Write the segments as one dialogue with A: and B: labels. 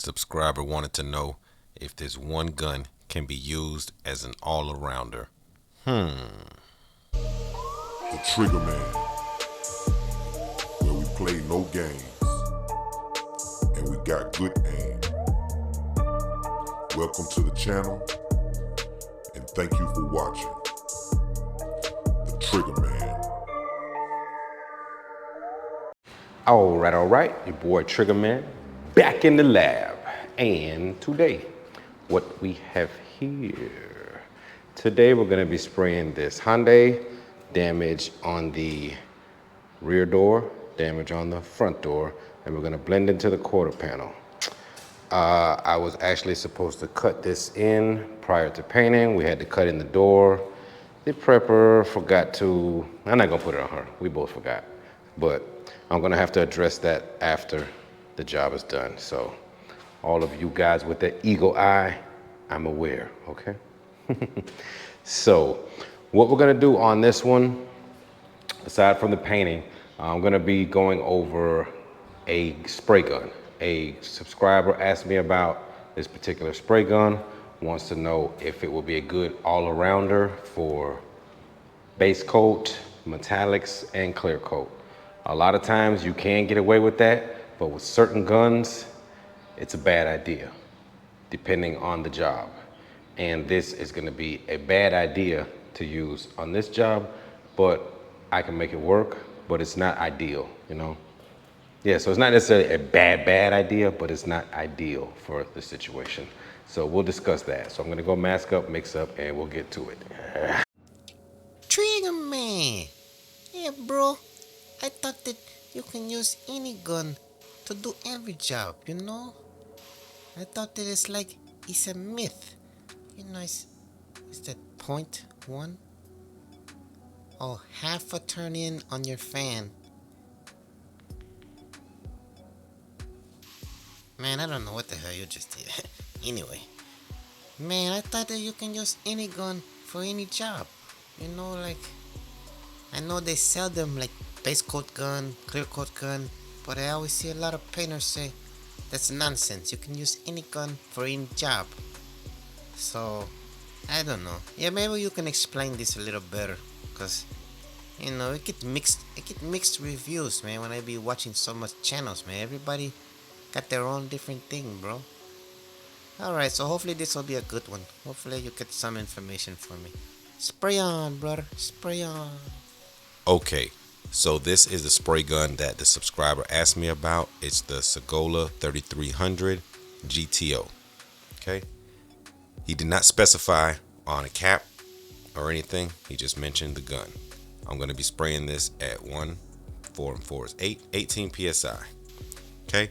A: Subscriber wanted to know if this one gun can be used as an all-arounder.
B: The Trigger Man, where we play no games and we got good aim. Welcome to the channel and thank you for watching. The Trigger Man.
C: All right, your boy Trigger Man back in the lab. And today, what we have here. Today we're gonna be spraying this Hyundai, damage on the rear door, damage on the front door, and we're gonna blend into the quarter panel. I was actually supposed to cut this in prior to painting. We had to cut in the door. The prepper forgot to, I'm not gonna put it on her, we both forgot. But I'm gonna have to address that after the job is done. So all of you guys with the eagle eye, I'm aware, okay? So what we're gonna do on this one, aside from the painting, I'm gonna be going over a spray gun. A subscriber asked me about this particular spray gun, wants to know if it will be a good all-arounder for base coat, metallics, and clear coat. A lot of times you can get away with that, but with certain guns, it's a bad idea, depending on the job. And this is gonna be a bad idea to use on this job, but I can make it work, but it's not ideal, you know? Yeah, so it's not necessarily a bad idea, but it's not ideal for the situation. So we'll discuss that. So I'm gonna go mask up, mix up, and we'll get to it.
D: Trigger Man! Yeah, bro. I thought that you can use any gun to do every job, you know? I thought that it's a myth. You know, it's that .1 or half a turn in on your fan. Man, I don't know what the hell you just did. Anyway, man, I thought that you can use any gun for any job. You know, like, I know they sell them like base coat gun, clear coat gun, but I always see a lot of painters say that's nonsense. You can use any gun for any job. So, I don't know. Yeah, maybe you can explain this a little better, cause you know it get mixed reviews, man. When I be watching so much channels, man, everybody got their own different thing, bro. All right, so hopefully this will be a good one. Hopefully you get some information for me. Spray on, brother. Spray on.
A: Okay, so this is the spray gun that the subscriber asked me about. It's the Segola 3300 GTO. Okay, he did not specify on a cap or anything. He just mentioned the gun. I'm going to be spraying this at 4 and 4 is 18 psi. Okay,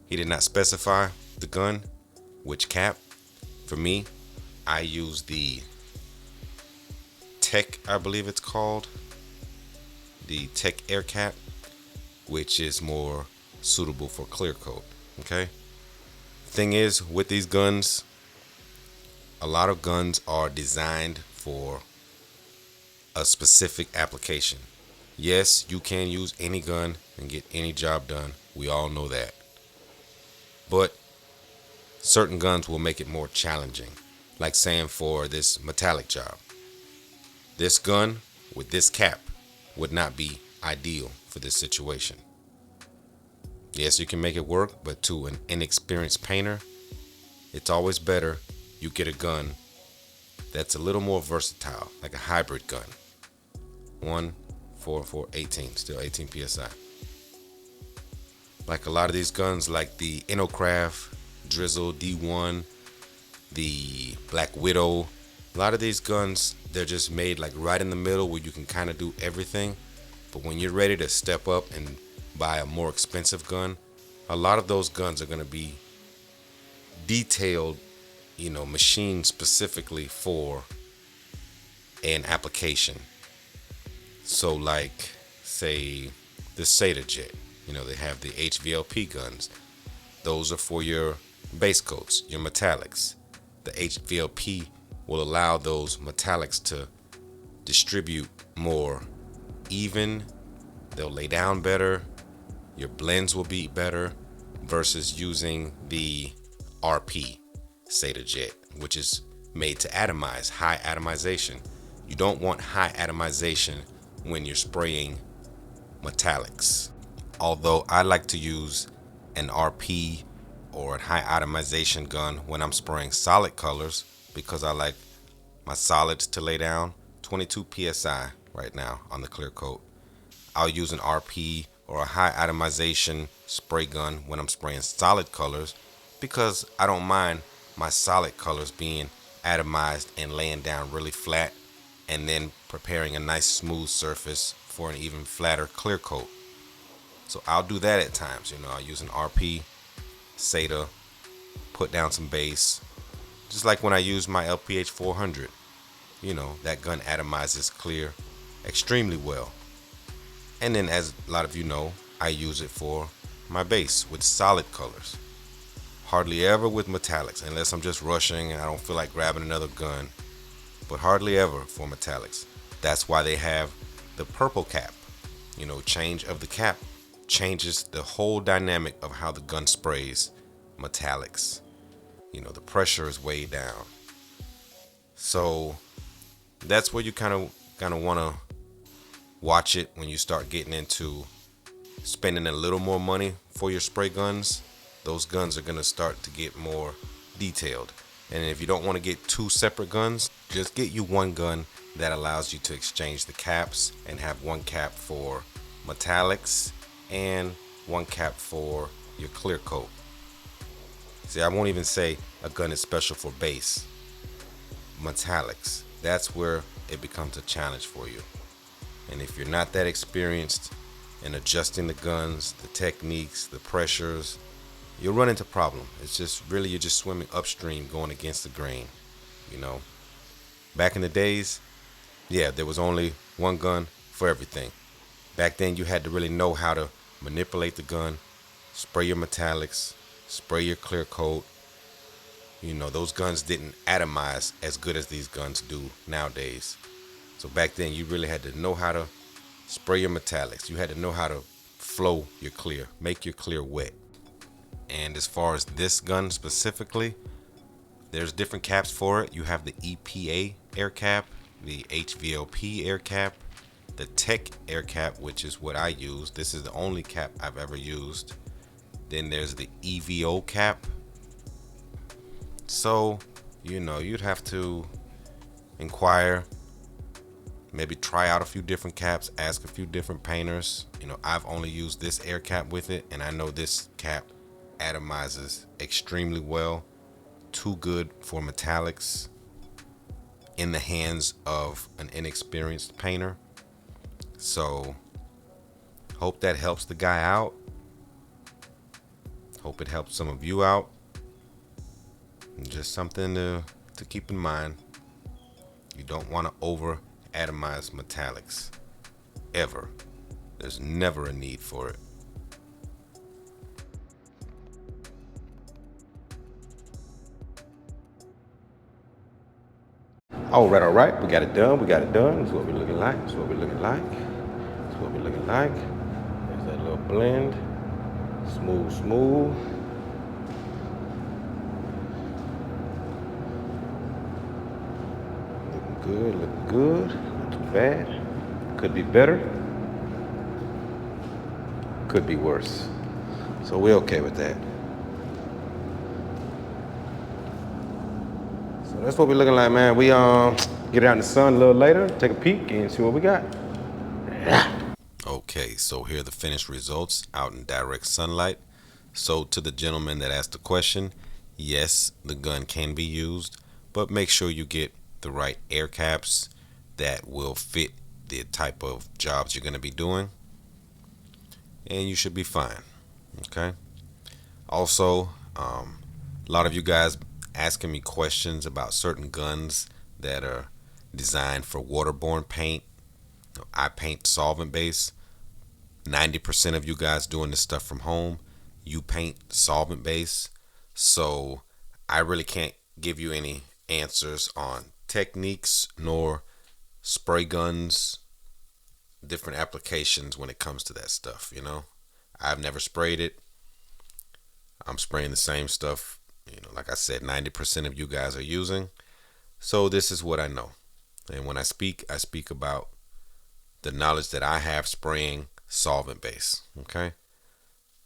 A: he did not specify the gun, which cap. For me, I use the Tech, I believe it's called, the Tech Air Cap, which is more suitable for clear coat. Okay, thing is, with these guns, a lot of guns are designed for a specific application. Yes, you can use any gun and get any job done. We all know that. But certain guns will make it more challenging. Like saying for this metallic job, this gun with this cap would not be ideal for this situation. Yes, you can make it work, but to an inexperienced painter, it's always better you get a gun that's a little more versatile, like a hybrid gun. 4 and 4 18, still 18 psi. Like a lot of these guns, like the Innocraft Drizzle D1, the Black Widow, a lot of these guns, they're just made like right in the middle where you can kind of do everything. But when you're ready to step up and buy a more expensive gun, a lot of those guns are going to be detailed, you know, machined specifically for an application. So like, say, the Seder Jet, you know, they have the HVLP guns. Those are for your base coats, your metallics. The HVLP will allow those metallics to distribute more even. They'll lay down better. Your blends will be better versus using the RP Seta Jet, which is made to atomize, high atomization. You don't want high atomization when you're spraying metallics. Although I like to use an RP or a high atomization gun when I'm spraying solid colors, because I like my solids to lay down 22 psi right now on the clear coat. I'll use an RP or a high atomization spray gun when I'm spraying solid colors, because I don't mind my solid colors being atomized and laying down really flat, and then preparing a nice smooth surface for an even flatter clear coat. So I'll do that at times. I'll use an RP Seta, put down some base, just like when I use my LPH 400. That gun atomizes clear extremely well. And then, as a lot of you know, I use it for my base with solid colors. Hardly ever with metallics, unless I'm just rushing and I don't feel like grabbing another gun. But hardly ever for metallics. That's why they have the purple cap. Change of the cap changes the whole dynamic of how the gun sprays metallics. The pressure is way down. So that's where you kind of want to watch it when you start getting into spending a little more money for your spray guns. Those guns are going to start to get more detailed. And if you don't want to get two separate guns, just get you one gun that allows you to exchange the caps and have one cap for metallics and one cap for your clear coat. See, I won't even say a gun is special for base. Metallics, that's where it becomes a challenge for you. And if you're not that experienced in adjusting the guns, the techniques, the pressures, you'll run into problem. It's just really, you're just swimming upstream, going against the grain. Back in the days, there was only one gun for everything. Back then you had to really know how to manipulate the gun, spray your metallics, spray your clear coat. Those guns didn't atomize as good as these guns do nowadays. So back then you really had to know how to spray your metallics. You had to know how to flow your clear, make your clear wet. And as far as this gun specifically, there's different caps for it. You have the EPA air cap, the HVLP air cap, the Tech air cap, which is what I use. This is the only cap I've ever used. Then there's the EVO cap. So, you'd have to inquire, maybe try out a few different caps, ask a few different painters. I've only used this air cap with it, and I know this cap atomizes extremely well. Too good for metallics in the hands of an inexperienced painter. So, hope that helps the guy out. Hope it helps some of you out. Just something to keep in mind. You don't want to over atomize metallics ever. There's never a need for it.
C: All right. We got it done. This is what we're looking like. There's that little blend. Smooth. Looking good. Not too bad. Could be better. Could be worse. So we're okay with that. So that's what we're looking like, man. We get out in the sun a little later, take a peek and see what we got.
A: Okay, so here are the finished results out in direct sunlight. So to the gentleman that asked the question, yes, the gun can be used, but make sure you get the right air caps that will fit the type of jobs you're going to be doing, and you should be fine. Okay. Also, a lot of you guys asking me questions about certain guns that are designed for waterborne paint. I paint solvent base. 90% of you guys doing this stuff from home, you paint solvent base. So I really can't give you any answers on techniques nor spray guns, different applications when it comes to that stuff. I've never sprayed it. I'm spraying the same stuff, like I said, 90% of you guys are using. So this is what I know. And when I speak about the knowledge that I have spraying solvent base. Okay.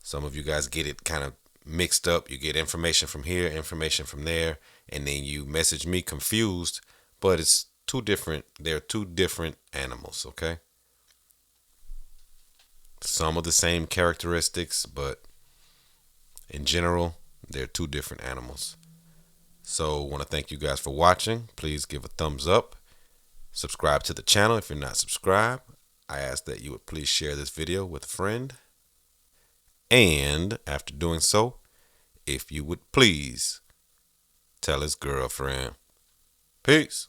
A: Some of you guys get it kind of mixed up. You get information from here, information from there, and then you message me confused, but it's two different. They're two different animals. Okay. Some of the same characteristics, but in general, they're two different animals. So I want to thank you guys for watching. Please give a thumbs up. Subscribe to the channel if you're not subscribed. I ask that you would please share this video with a friend. And after doing so, if you would please tell his girlfriend. Peace.